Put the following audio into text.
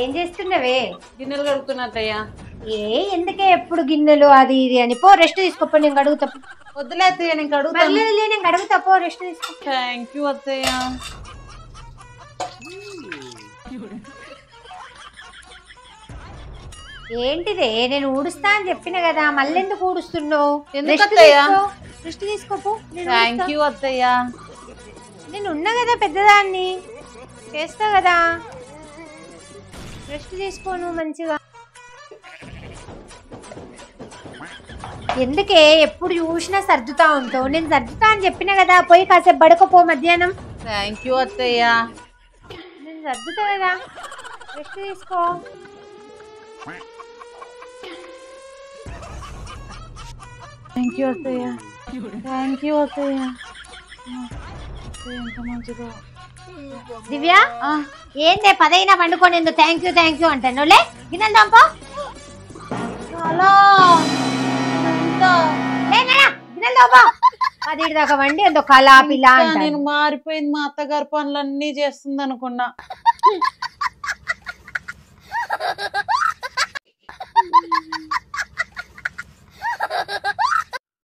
ఏం చేస్తున్నావే? గిన్నెలు కడుగుతున్నా అత్తయ్య. ఎందుకే ఎప్పుడు గిన్నెలు అది ఇది అని? పో రెస్ట్ తీసుకోపో, నేను కడుగుతా. వద్దులే అత్తయ్య, నేను కడుగుతాను. నేను కడుగుతా, పో రెస్ట్ తీసుకో. థ్యాంక్ యూ అత్తయ్య. ఏంటిదే? నేను ఊడుస్తా అని చెప్పిన కదా, మళ్ళీ ఎందుకు ఊడుస్తున్నావు? రెస్ట్ తీసుకోపో. థ్యాంక్ యూ అత్తయ్య. నేను ఉన్నా కదా పెద్దదాన్ని, చేస్తా కదా. రెస్ట్ తీసుకోను మంచిగా. ఎందుకే ఎప్పుడు చూసినా సర్దుతా ఉంటావు? నేను సర్దుతా అని చెప్పిన కదా, పోయి కాసేపు పడుకోపో మధ్యాహ్నం. థ్యాంక్ యూ అత్తయ్య. నేను సర్దుతా కదా, రెస్ట్ తీసుకో. థ్యాంక్ యూ అత్తయ్య. థ్యాంక్ యూ అత్తయ్య. ఎంత మంచిదో. దివ్య, ఏందే పదైనా పండుకొని ఎందుకు థ్యాంక్ యూ అంటాను? లే గిన్నెలు దాంపో. గిన్నెలు దాంపో. 10 దాకా వండి ఎంతో కళా పిల్ల. నేను మారిపోయింది, మా అత్తగారు పనులన్నీ చేస్తుంది అనుకున్నా.